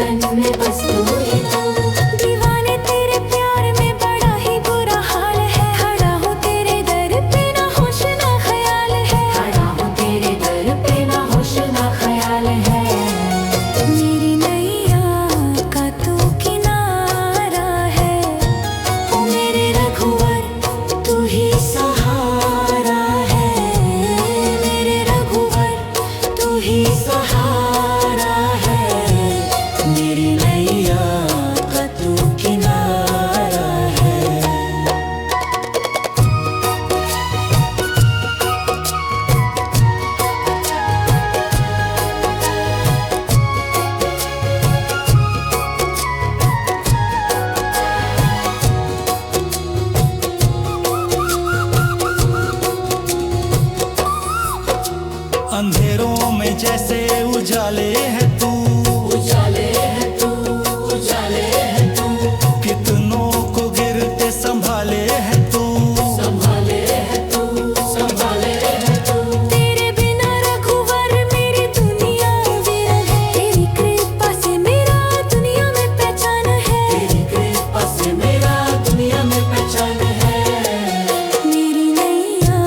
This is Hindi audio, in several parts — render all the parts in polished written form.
धड़कन में बस तू ही तू। दीवाने तेरे प्यार में बड़ा ही बुरा हाल है। खड़ा हूँ तेरे दर पे ना होश ना ख्याल है। खड़ा हूँ तेरे दर पे ना होश ना ख्याल है। मेरी नैया का तू किनारा है। ओ मेरे रघुवर तू ही सहारा है। मेरे रघुवर तू ही सहारा है। मेरी नैया का तू किनारा है। अंधेरों में जैसे उजाले है तू, उजाले है तू, उजाले है तू। कितनों को गिरते संभाले है तू। संभाले है तू, संभाले है तू। तेरे बिना रघुवर मेरी दुनिया विरह है। तेरी कृपा से मेरा दुनिया में पहचान है। तेरी कृपा से मेरा दुनिया में पहचान है। मेरी नैया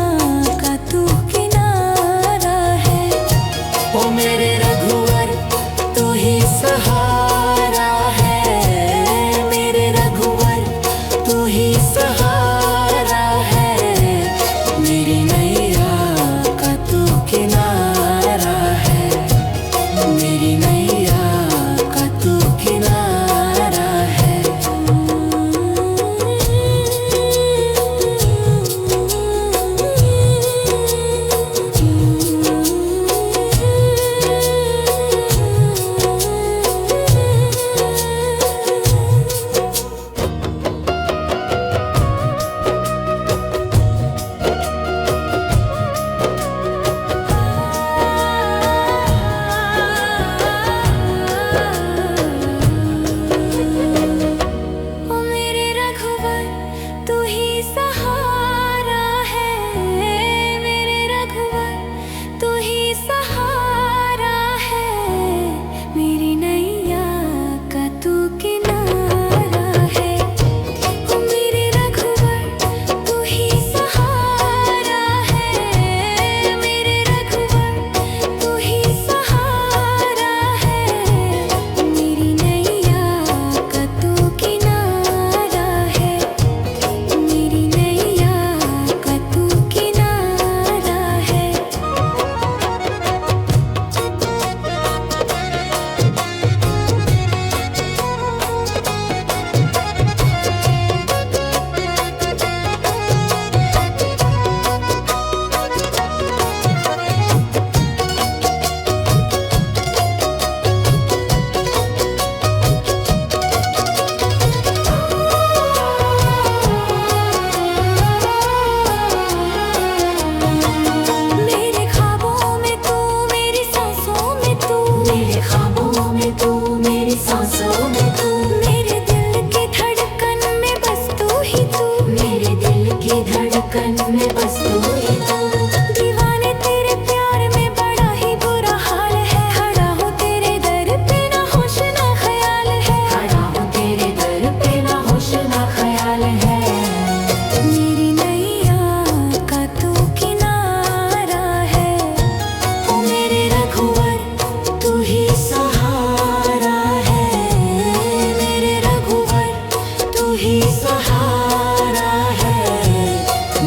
का तू किनारा है। ओ मेरे रघुवर तू ही सहारा है। मेरे रघुवर तू ही सहारा है। मेरी नैया का तू किनारा है। मेरी नैया का तू किनारा है। ओ मेरे रघुवर तू ही सहारा है। मेरे रघुवर तू ही सहारा है। मेरी नैया का तू किनारा है। ओ मेरे रघुवर तू ही सहारा है। मेरे रघुवर तू ही सहारा है। मेरी नैया का तू किनारा है। मेरी नैया का तू किनारा है। मेरे ख्वाबों में तू मेरी सांसों में तू। मेरे ख्वाबों में तू मेरी सांसों में तू। मेरे दिल की धड़कन में बस तू ही तू। मेरे दिल की धड़कन में बस तू ही तू। दीवाने तेरे प्यार में बड़ा ही बुरा हाल है। खड़ा हूँ तेरे दर पे ना होश ना ख्याल है। खड़ा हूँ तेरे दर पे ना होश ना ख्याल है। मेरी नैया का तू किनारा है। ओ मेरे रघुवर तू ही सहारा है। मेरे रघुवर तू ही सहारा है।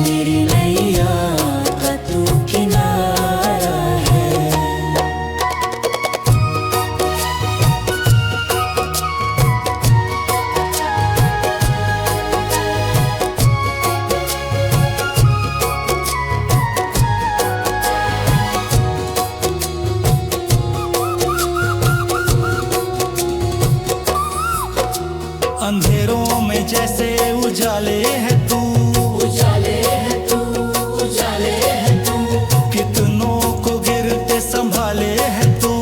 मेरी नैया का तू किनारा है। अंधेरों में जैसे उजाले है तू, उजाले है तू, उजाले है तू। कितनों को गिरते संभाले है तू।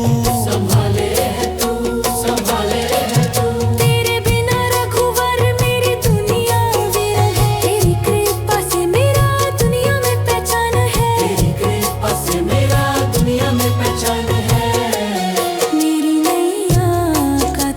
संभाले है तू, संभाले है तू। तेरे बिना रघुवर मेरी दुनिया विरह है। तेरी कृपा से मेरा दुनिया में पहचान है। तेरी कृपा से मेरा दुनिया में पहचान है। मेरी नैया का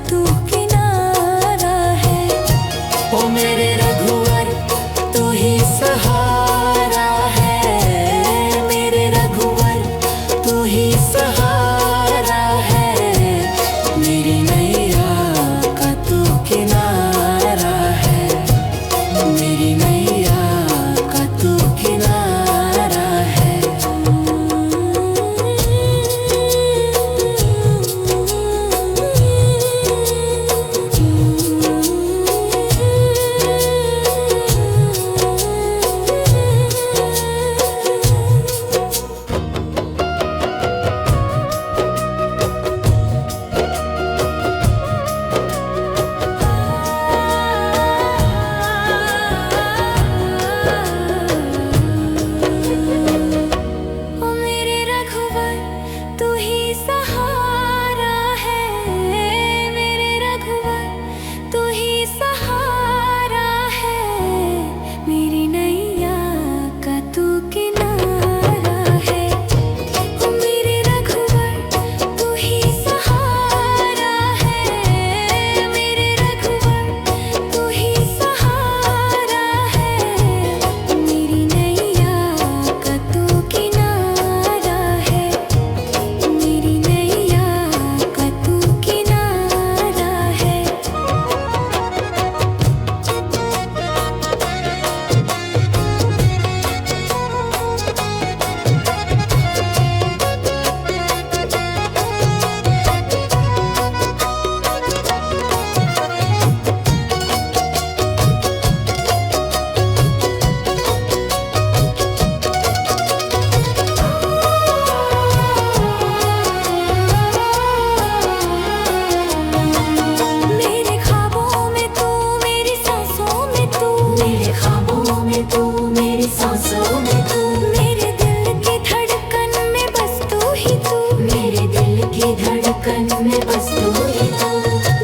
की धड़कन में बस तू ही तू।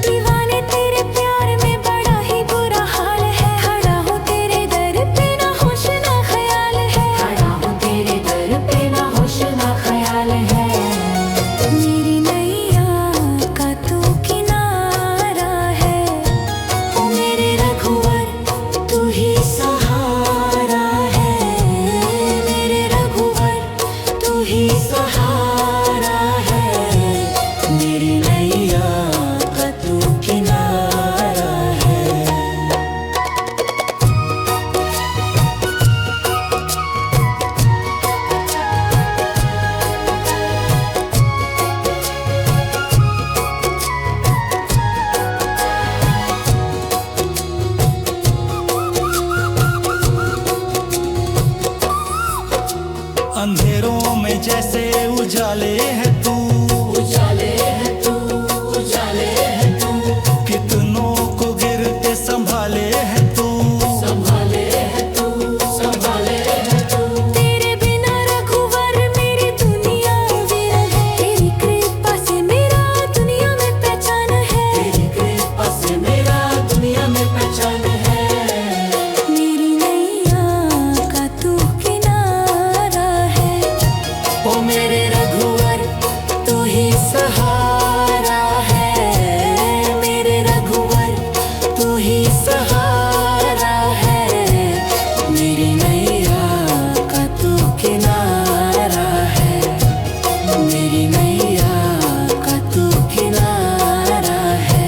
दीवाने तेरे प्यार में बड़ा ही बुरा हाल है। खड़ा हूँ तेरे दर पे ना होश ना ख्याल है। खड़ा हूँ तेरे दर पे ना होश ना ख्याल है। मेरी नैया का तू किनारा है। ओ मेरे रघुवर तू ही सहारा है। मेरे रघुवर तू ही सहारा है। मेरी नैया का तू किनारा है। अंधेरों में जैसे उजाले है तू, उजाले है तू, उजाले है तू। कितनों को गिरते संभाले है तू, संभाले है तू, संभाले है तू। तेरे बिना रघुवर मेरी दुनिया विरह है। तेरी कृपा से मेरा दुनिया में पहचान है। तेरी कृपा से मेरा दुनिया में पहचान है। मेरी नैया का तू किनारा है। ओ मेरे रघुवर तू ही सहारा है। मेरे रघुवर तू ही सहारा है। मेरी नैया का तू किनारा है। मेरी नैया का तू किनारा है।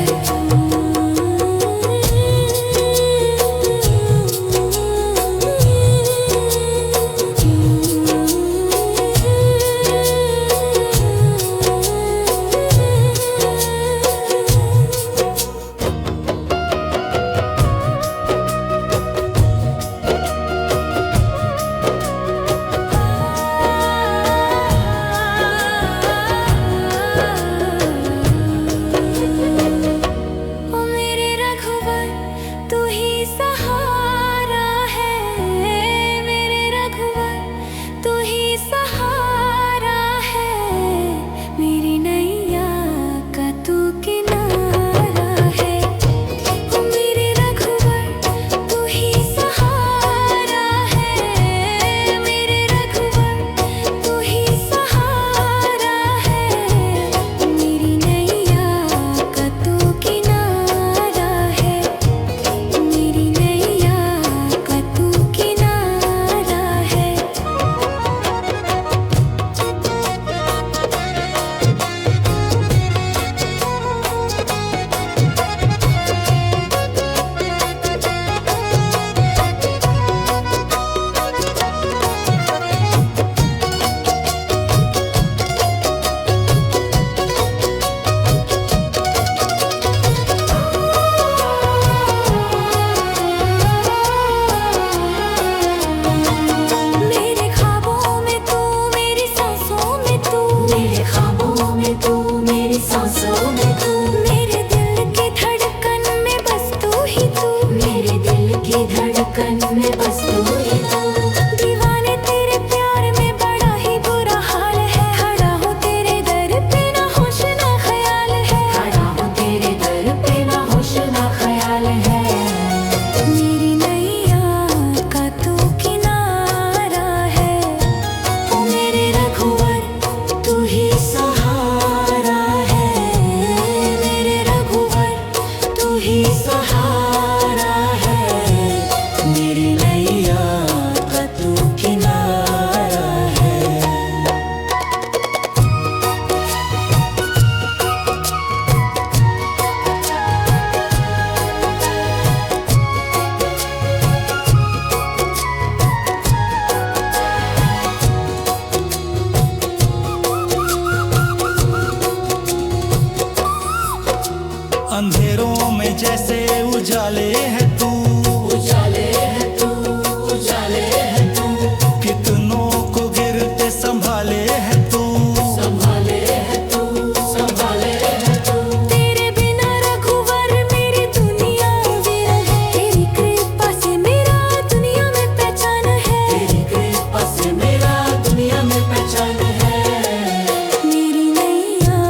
ओ मेरे रघुवर तू ही सहारा है। मेरे रघुवर तू ही सहारा है। मेरी नैया का तू किनारा है। ओ मेरे रघुवर तू ही सहारा है। मेरे रघुवर तू ही सहारा है। मेरी नैया का तू किनारा है। मेरी नैया का तू किनारा है। मेरे ख्वाबों में तू मेरी सांसों में तू। मेरे ख्वाबों में तू मेरी सांसों में तू। मेरे दिल की धड़कन में बस तू ही तू। मेरे दिल की धड़कन में बस तू ही तू। दीवाने तेरे प्यार में बड़ा ही बुरा हाल है। खड़ा हूँ तेरे दर पे ना होश ना ख्याल है। खड़ा हूँ तेरे दर पे ना होश ना ख्याल है। मेरी नैया का तू किनारा है। ओ मेरे रघुवर तू ही सहारा है। मेरे रघुवर तू ही सहारा है। मेरी नैया का तू किनारा है। अंधेरों में जैसे उजाले है तू, उजाले है तू, उजाले है तू। कितनों को गिरते संभाले है तू, संभाले है तू, संभाले है तू। तेरे बिना रघुवर मेरी दुनिया विरह है। तेरी कृपा से मेरा दुनिया में पहचान है। तेरी कृपा से मेरा दुनिया में पहचान है। मेरी नैया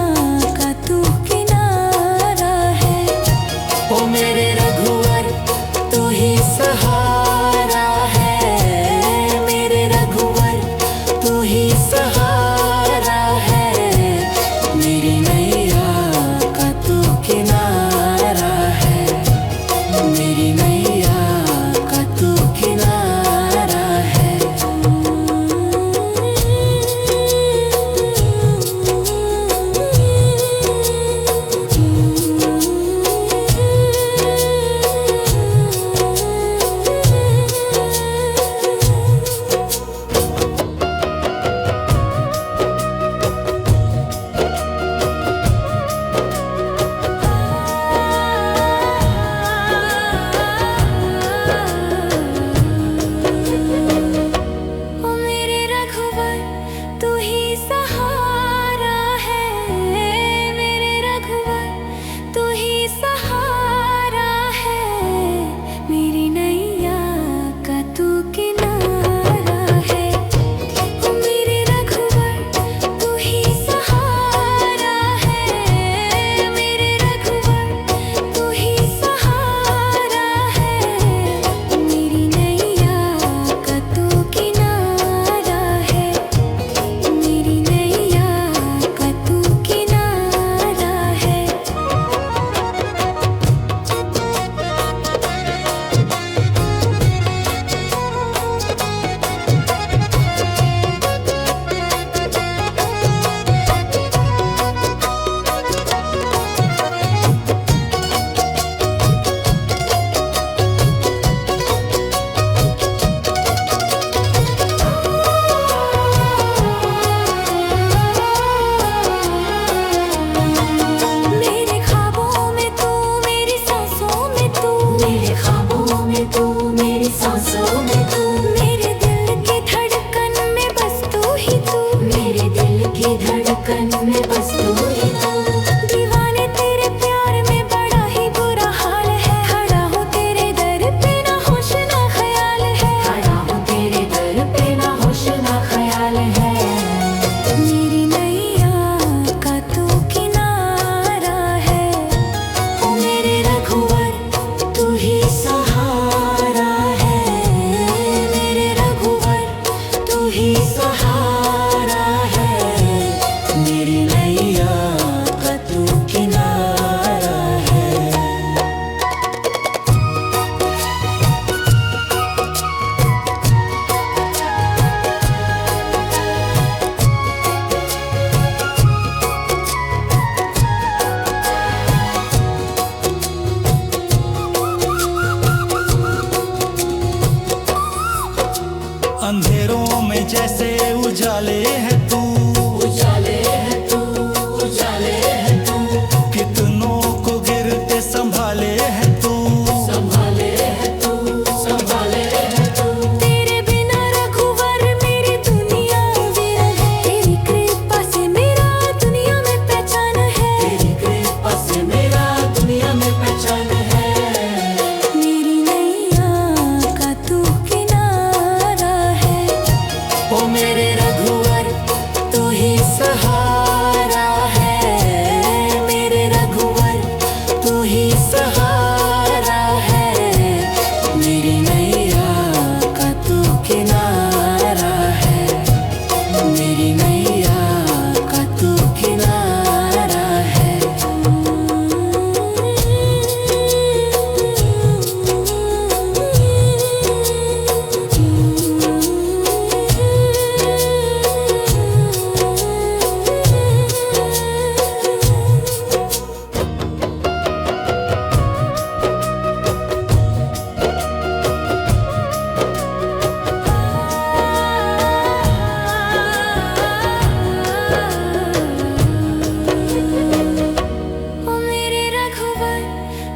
बस तू ही तू। दीवाने तेरे प्यार में बड़ा ही बुरा हाल है, खड़ा हूँ तेरे दर पे ना होश ना ख्याल है, खड़ा हूँ तेरे दर पे ना होश ना ख्याल है। मेरी नैया का तू किनारा है, ओ मेरे रघुवर तू ही सहारा है, मेरे रघुवर तू ही सहारा है। मेरी नैया का तू किनारा है। अंधेरों में जैसे उजाले है तू, उजाले है तू, उजाले है तू, कितनों को गिरते संभाले है तू, संभाले है तू, संभाले है तू। तेरे बिना रघुवर मेरी दुनिया विरह है, तेरी कृपा से मेरा दुनिया में पहचान है, तेरी कृपा से मेरा दुनिया में पहचान है। मेरी नैया का तू किनारा है, ओ मेरे रघुवर तू ही सहारा है, मेरे रघुवर तू ही सहारा है। मेरी नैया का तू किनारा है, मेरी नैया का तू किनारा है। ओ मेरे रघुवर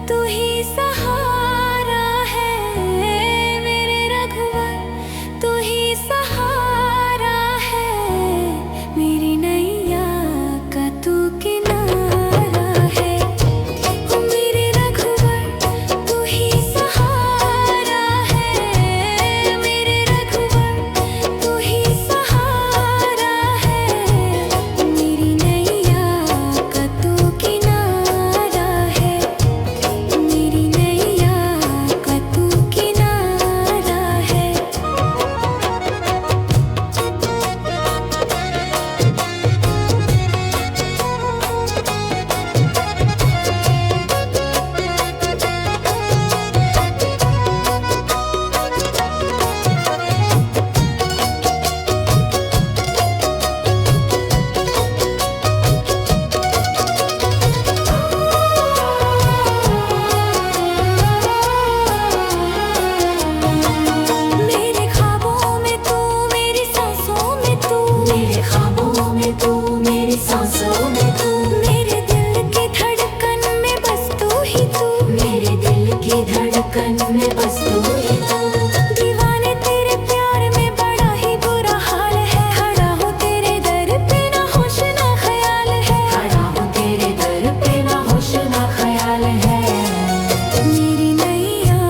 तू ही सहारा है, मेरे रघुवर तू ही सहारा है। मेरी नैया का तू किनारा है, ओ मेरे रघुवर तू ही सहारा है, मेरे रघुवर तू ही सहारा है। मेरी नैया का तू किनारा है, मेरी नैया का तू किनारा है। मेरे ख्वाबों में तू, मेरी सांसों में तू, मेरे ख्वाबों में तू, मेरी सांसों में तू, मेरे दिल की धड़कन में बस तू ही तू, मेरे दिल की धड़कन में बस तू ही तू। दीवाने तेरे प्यार में बड़ा ही बुरा हाल है, खड़ा हूँ तेरे दर पे ना होश ना ख्याल है, खड़ा हूँ तेरे दर पे ना होश ना ख्याल है। मेरी नैया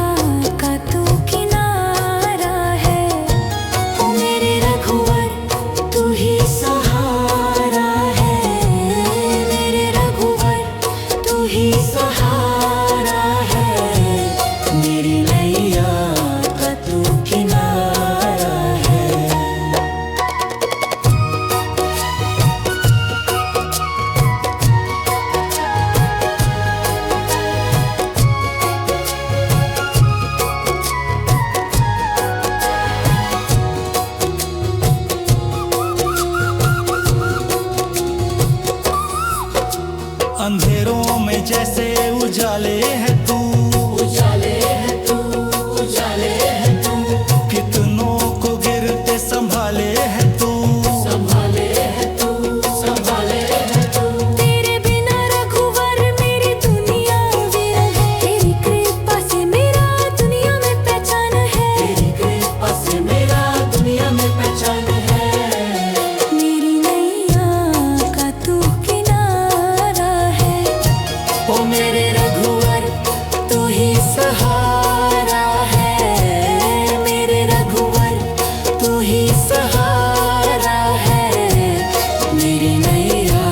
का तू किनारा है, ओ मेरे रघुवर तू ही सहारा है, मेरे रघुवर तू ही सहारा है। मेरी नैया का तू किनारा है। अंधेरों में जैसे उजाले है तू, उजाले है तू, उजाले है तू, कितनों को गिरते संभाले है तू, संभाले है तू, संभाले है तू। तेरे बिना रघुवर मेरी दुनिया विरह है, तेरी कृपा से मेरा दुनिया में पहचान है, तेरी कृपा से मेरा दुनिया में पहचान है। मेरी नैया का तू किनारा मेरे रघुवर तू ही सहारा है, मेरे रघुवर तू ही सहारा है, मेरी नैया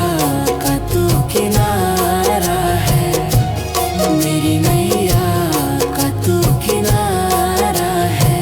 का तू किनारा है, मेरी नैया का तू किनारा है।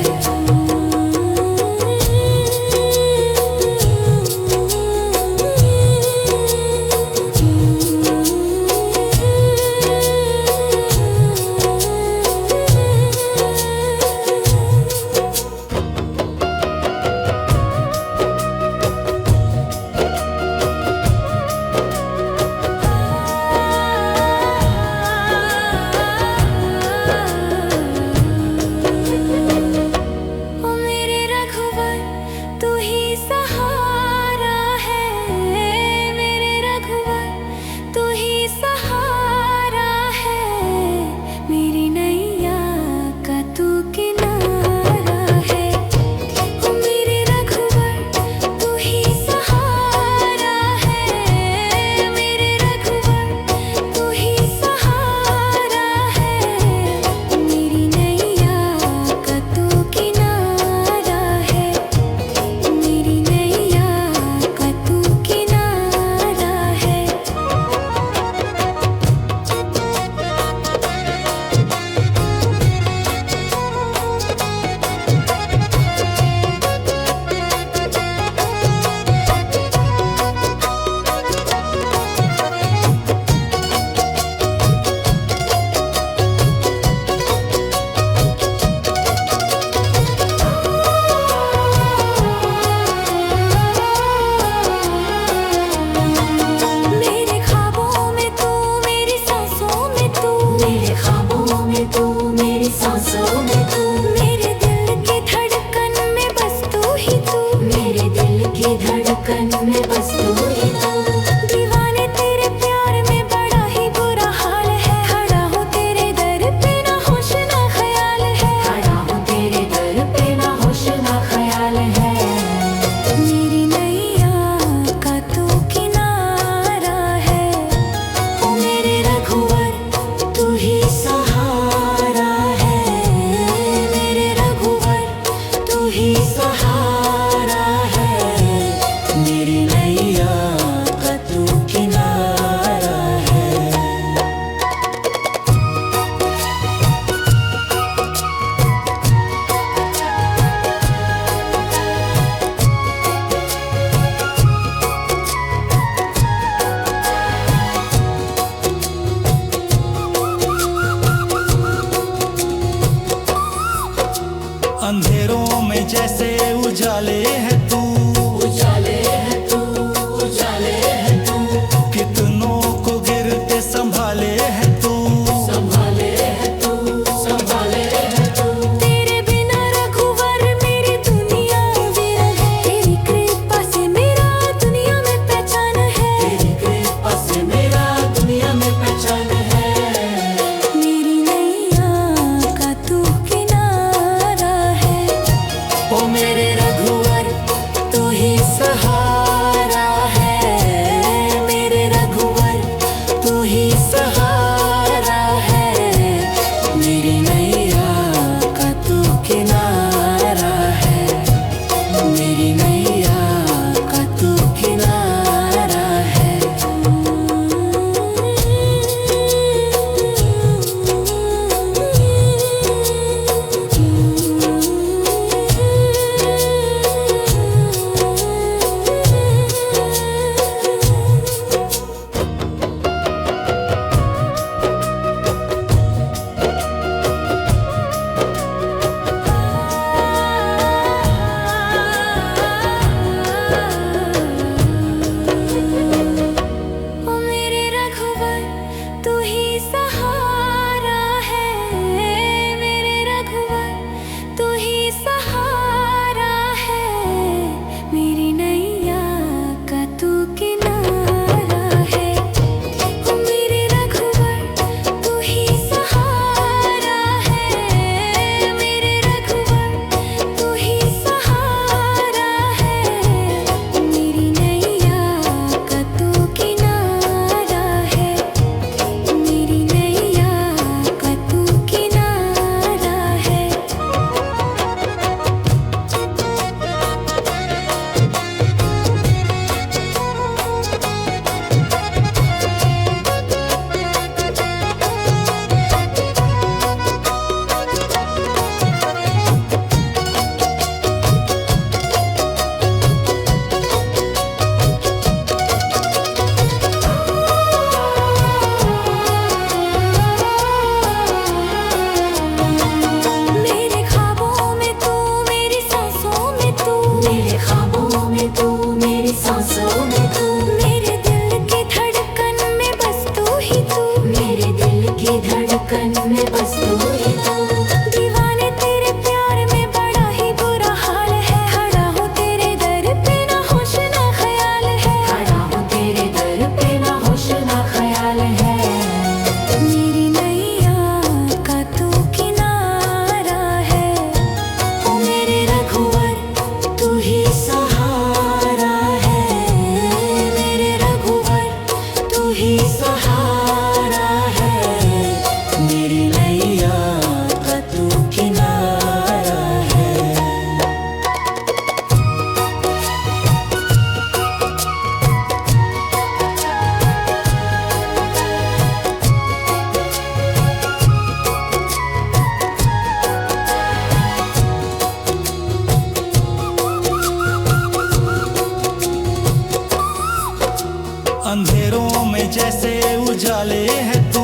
सपनों में जैसे उजाले है तू,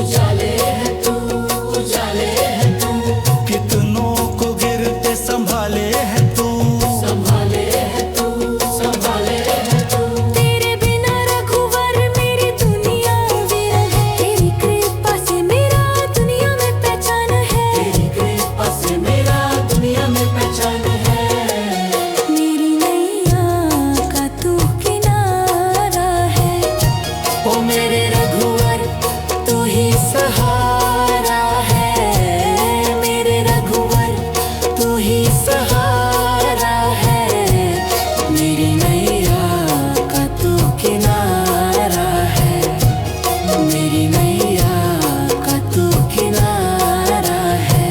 उजाले है तू, उजाले है तू, कितनों को गिरते संभाले है तू, संभाले है तू, संभाले है तू। तेरे बिना रघुवर मेरी दुनिया वीरन है, तेरी कृपा से मेरा दुनिया में पहचान है, तेरी कृपा से मेरा दुनिया में पहचान है। मेरी नैया का तू किनारा है, ओ मेरे रघुवर तू ही सहारा है, मेरे रघुवर तू ही सहारा है, मेरी नैया का तू किनारा है, मेरी नैया का तू किनारा है।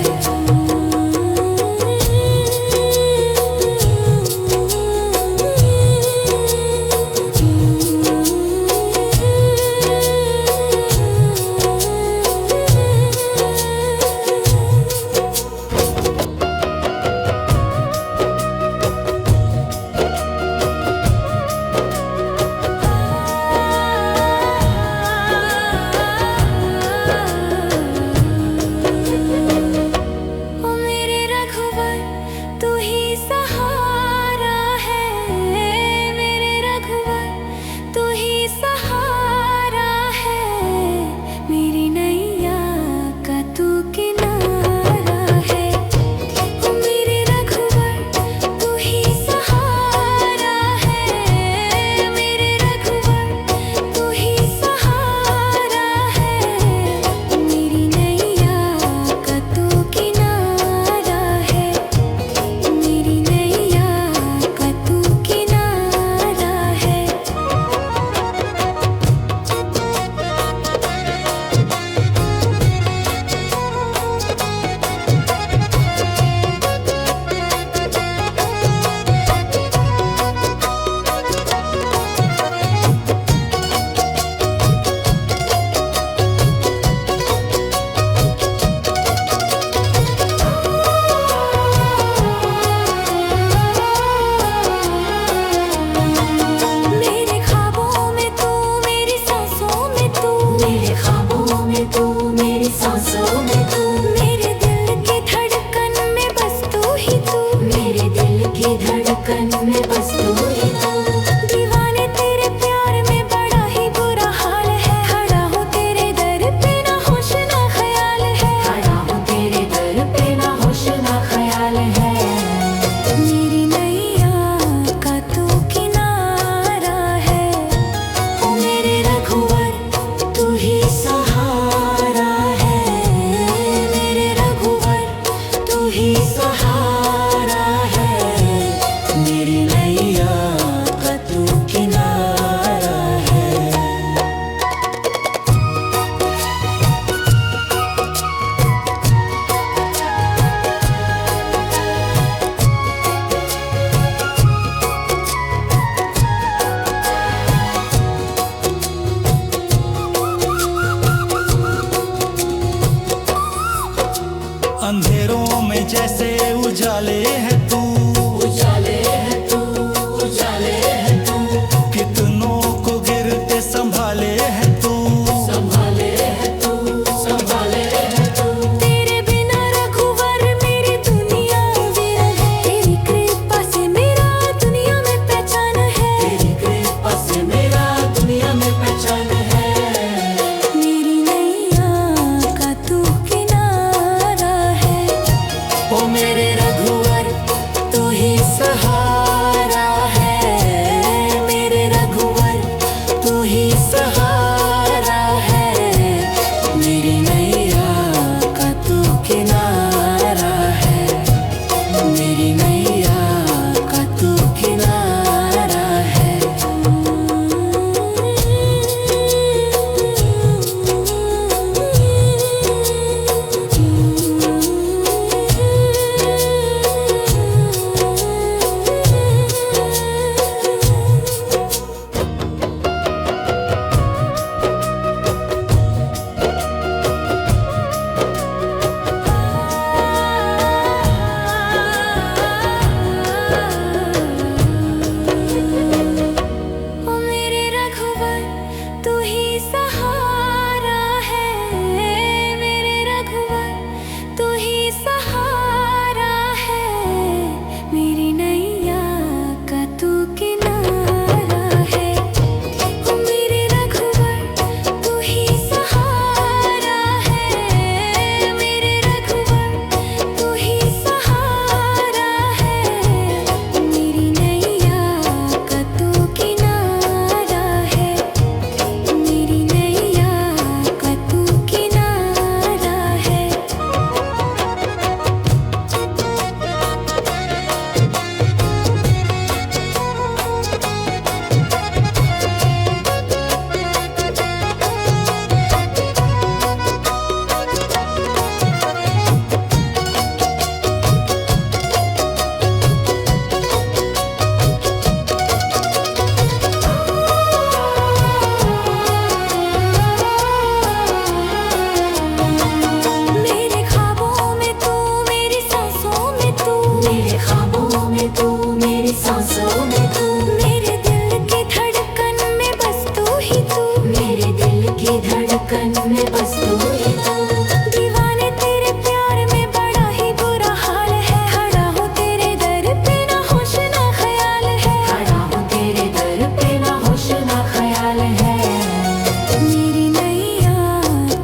मेरी नैया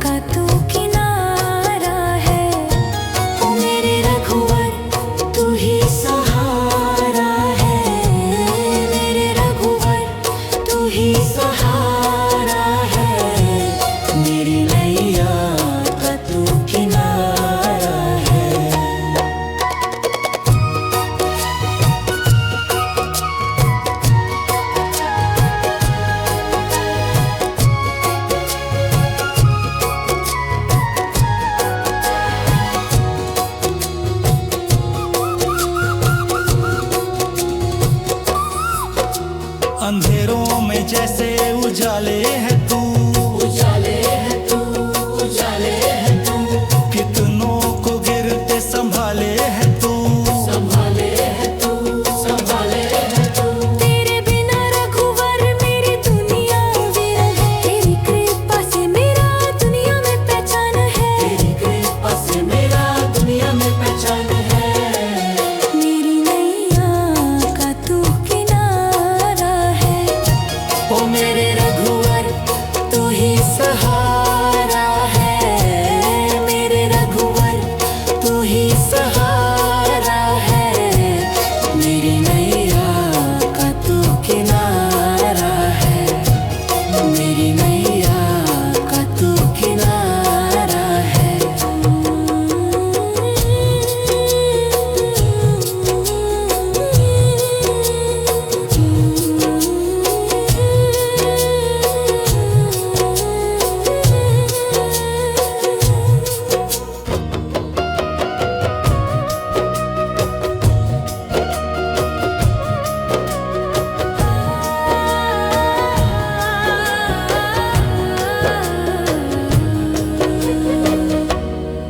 का तू किनारा है। ओ मेरे रघुवर तू ही सहारा है। मेरे रघुवर तू ही सहारा है। मेरी नैया का तू किनारा है। अंधेरों में जैसे उजाले है तू, उजाले है तू, उजाले है तू, कितनों को गिरते संभाले है तू। संभाले है तू, संभाले है तू। तेरे बिना रघुवर मेरी दुनिया वीरन है। तेरी कृपा से मेरा दुनिया में पहचान है। तेरी कृपा से मेरा दुनिया में पहचान है। मेरी नैया का तू किनारा है। ओ मेरे रघुवर तू ही सहारा है। मेरे रघुवर तू ही सहारा है। मेरी नैया का तू किनारा है। मेरी नैया का तू किनारा है।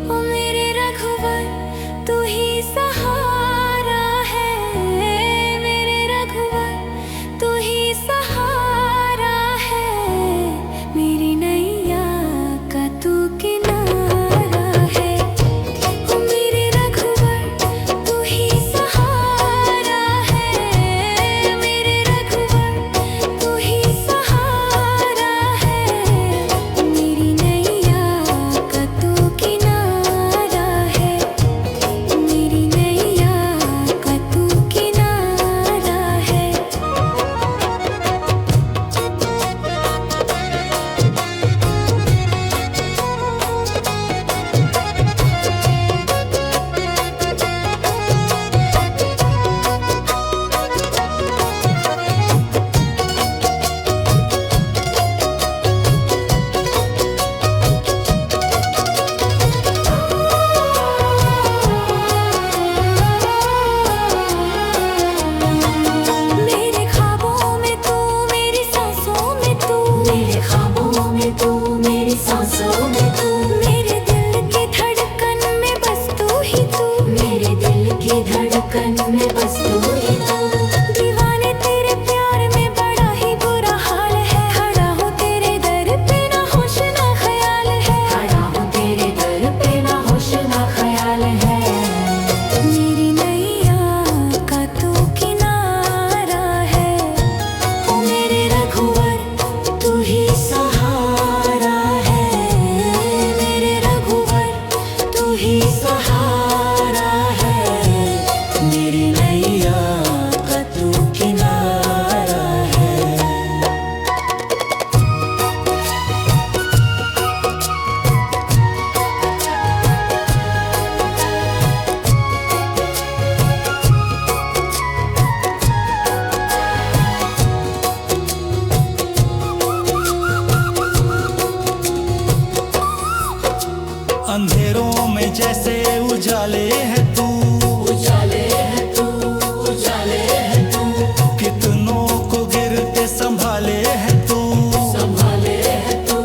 ओ मेरे रघुवर तू ही सहारा है। मेरे रघुवर तू ही सहारा है। मेरी नैया का तू किनारा है। ओ मेरे रघुवर तू ही सहारा है। मेरे रघुवर तू ही सहारा है। मेरी नैया का तू किनारा है। मेरी नैया का तू किनारा है। मेरे ख्वाबों में तू मेरी सांसों में तू। मेरे ख्वाबों में तू, मेरी सांसों में तू, मेरे दिल की धड़कन में बस तू ही तू। मेरे दिल की धड़कन में बस तू ही तू। दीवाने तेरे प्यार में बड़ा ही बुरा हाल है। खड़ा हूँ तेरे दर पे ना होश ना ख्याल है। खड़ा हूँ तेरे दर पे ना होश ना ख्याल है। मेरी नैया का तू किनारा है। ओ मेरे रघुवर तू ही सहारा है। मेरे रघुवर तू ही सहारा है। मेरी नैया का तू किनारा है। अंधेरों में जैसे उजाले है तू, उजाले है तू, उजाले है तू, कितनों को गिरते संभाले है तू। संभाले है तू,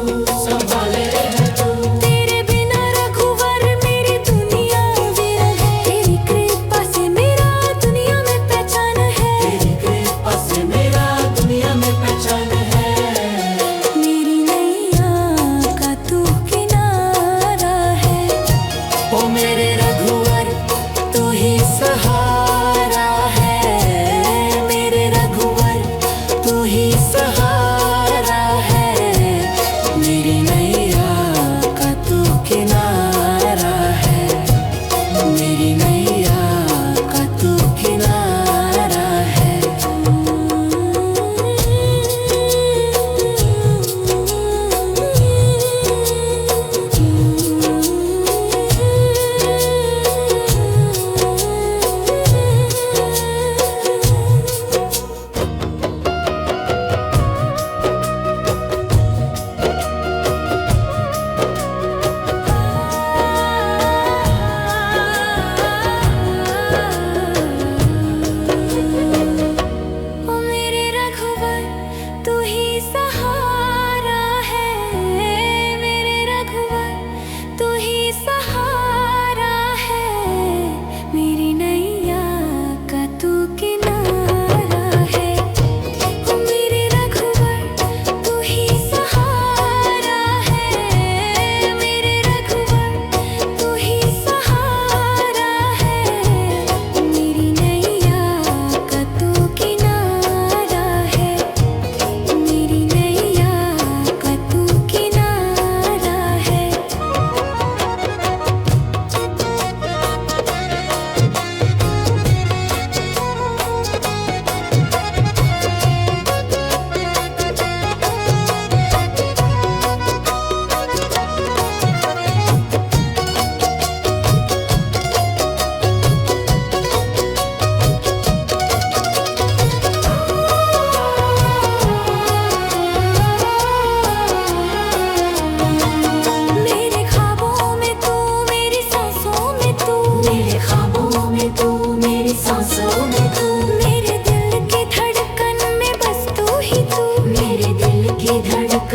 संभाले है तू। तेरे बिना रघुवर मेरी दुनिया वीरन है। तेरी कृपा से मेरा दुनिया में पहचान है। तेरी कृपा से मेरा दुनिया में पहचान है। मेरी नैया का तू किनारा है। ओ मेरे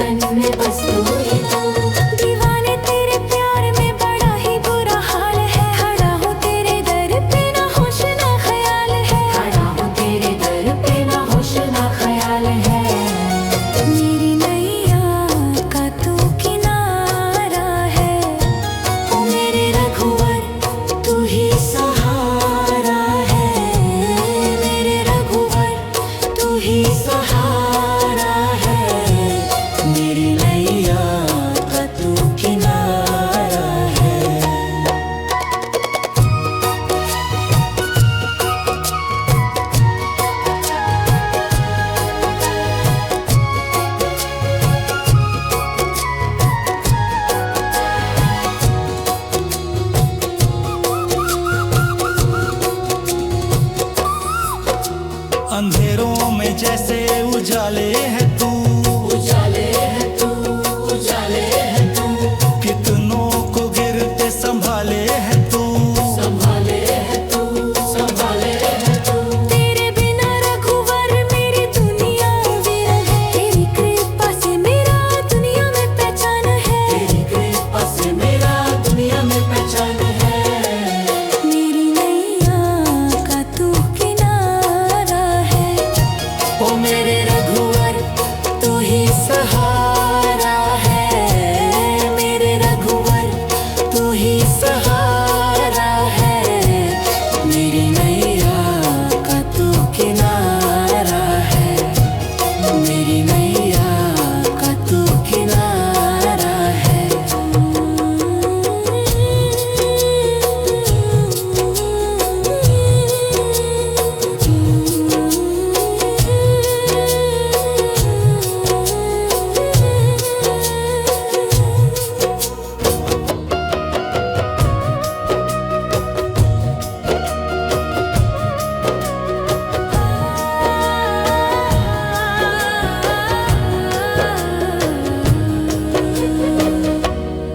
धड़कन में बस तू ही तू। दीवाने तेरे प्यार में बड़ा ही बुरा हाल है। खड़ा हूँ तेरे दर पे ना होश ना ख्याल है। खड़ा हूँ तेरे दर पे ना होश ना ख्याल है। मेरी नैया का तू किनारा है। ओ मेरे रघुवर तू ही सहारा है। मेरे रघुवर तू ही सहारा है। मेरी नैया का तू किनारा है। अंधेरों में जैसे उजाले है तू, उजाले है तू, उजाले है तू, कितनों को गिरते संभाले है तू। संभाले है तू, संभाले है तू। तेरे बिना रघुवर मेरी दुनिया वीरन है। तेरी कृपा से मेरा दुनिया में पहचान है। तेरी कृपा से मेरा दुनिया में पहचान है। मेरी नैया का तू किनारा है। ओ मेरे रघुवर तू ही सहारा है। मेरे रघुवर तू ही सहारा है। मेरी नैया का तू किनारा है। मेरी नैया का तू किनारा है।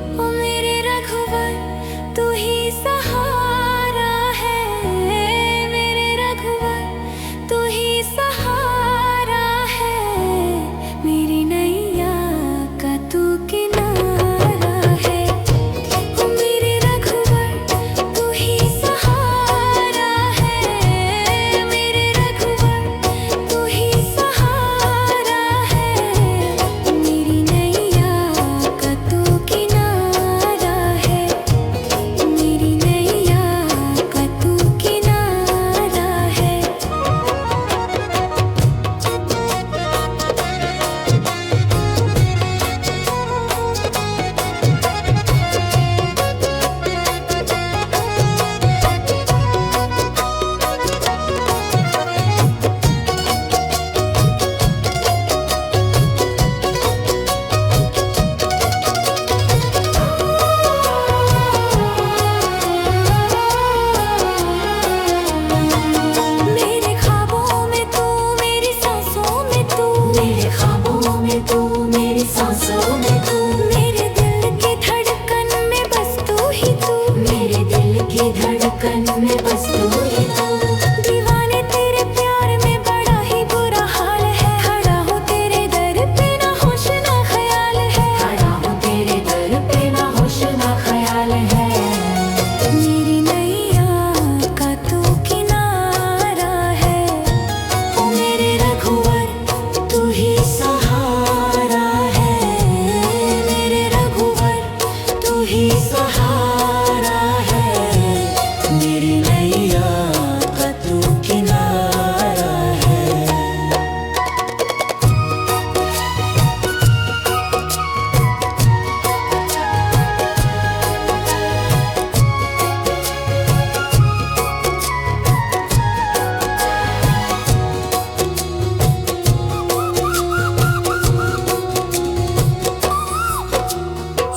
ओ मेरे रघुवर तू ही सहारा है। मेरे रघुवर तू ही सहारा है। मेरी नैया का तू किनारा है। ओ मेरे रघुवर तू ही सहारा है। मेरे रघुवर तू ही सहारा है। मेरी नैया का तू किनारा है। मेरी नैया का तू किनारा है। मेरे ख्वाबों में तू मेरी सांसों में तू। मेरे ख्वाबों में तू, मेरी सांसों में तू, मेरे दिल की धड़कन में बस तू ही तू। मेरे दिल की धड़कन में बस तू ही तू। दीवाने तेरे प्यार में बड़ा ही बुरा हाल है। खड़ा हूँ तेरे दर पे ना होश ना ख्याल है। खड़ा हूँ तेरे दर पे ना होश ना ख्याल है। मेरी नैया का तू किनारा है। ओ मेरे रघुवर तू ही सहारा है। मेरे रघुवर तू ही सहारा है। मेरी नैया का तू किनारा है।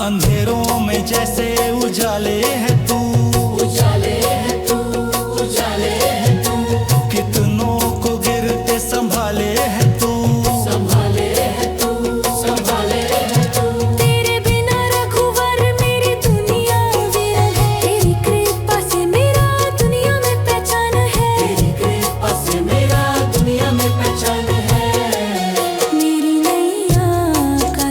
अंधेरों में जैसे उजाले है तू, उजाले है तू, उजाले है तू, कितनों को गिरते संभाले है तू। संभाले है तू, संभाले है तू। तेरे बिना रघुवर मेरी दुनिया वीरन है। तेरी कृपा से मेरा दुनिया में पहचान है। तेरी कृपा से मेरा दुनिया में पहचान है। मेरी नैया का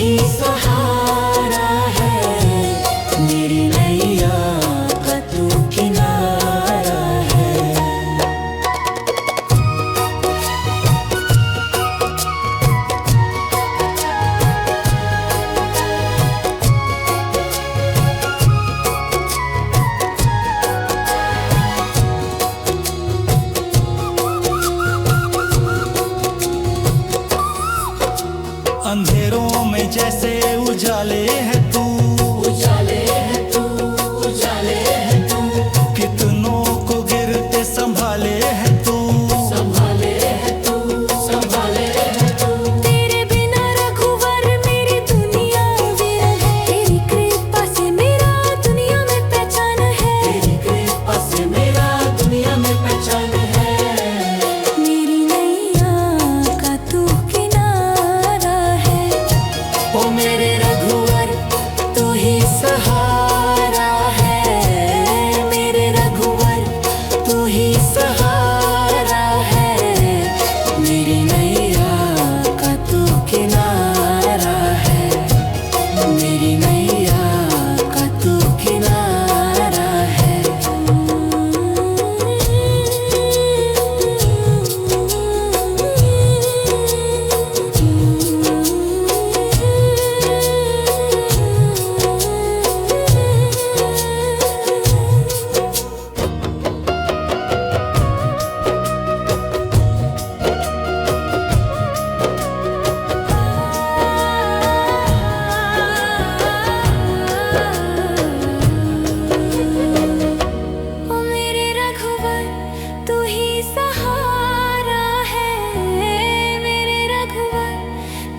ही सहारा है, मेरी नैया का तू किनारा है। अंधेरों में जैसे उजाले है तू, उजाले है तू, उजाले है तू, कितनों को गिरते संभाले है तू, संभाले है तू, संभाले है तू। तेरे बिना रघुवर मेरी दुनिया वीरन है, तेरी कृपा से मेरा दुनिया में पहचान है, तेरी कृपा से मेरा दुनिया में पहचान है। मेरी नैया का तू किनारा है। ओ मेरे रघुवर तू ही सहारा है, मेरे रघुवर तू ही सहारा है, मेरी नैया का तू किनारा है, मेरी नैया का तू किनारा है। ओ मेरे रघुवर तू ही सहारा है, मेरे रघुवर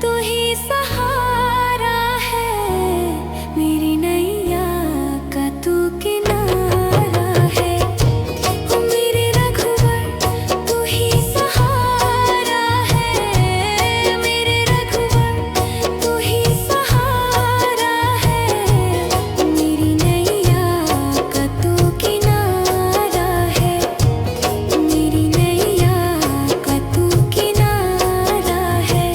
तू ही सहारा है, मेरी नैया का तू किनारा है। ओ मेरे रघुवर तू ही सहारा है, मेरे रघुवर तू ही सहारा है, मेरी नैया का तू किनारा है, मेरी नैया का तू किनारा है।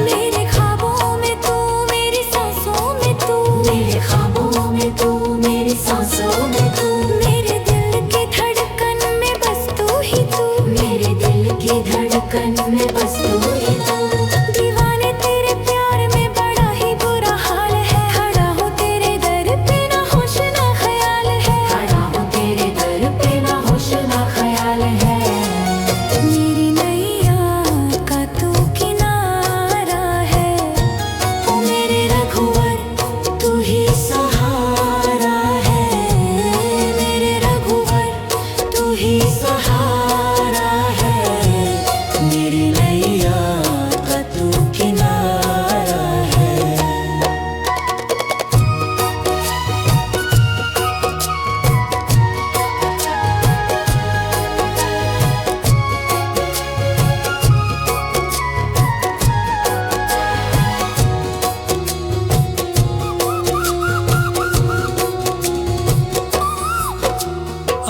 मेरे ख्वाबों में तू, मेरी सांसों में तू, मेरे ख्वाबों में तू, मेरी सांसों में तू, मेरे दिल की धड़कन में बस तू ही तू, मेरे दिल की धड़कन में बस तू ही तू। दीवाने तेरे प्यार में बड़ा ही बुरा हाल है, खड़ा हूँ तेरे दर पे ना होश ना ख्याल है, खड़ा हूँ तेरे दर पे ना होश ना ख्याल है। मेरी नैया का तू किनारा है। ओ मेरे रघुवर तू ही सहारा है, मेरे रघुवर तू ही सहारा है, मेरी नैया का तू किनारा है।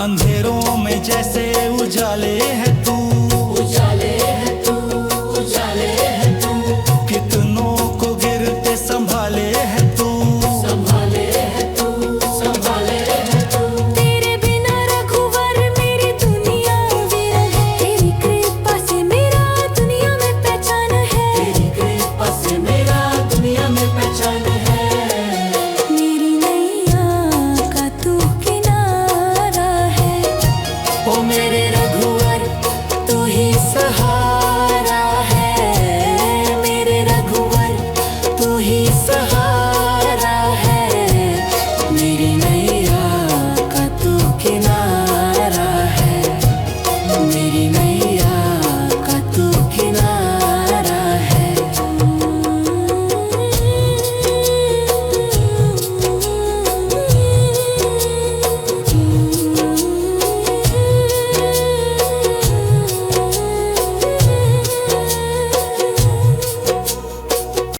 अंधेरों में जैसे उजाले है तू, उजाले है तू, उजाले है तू, कितनों को गिरते संभाले है तू,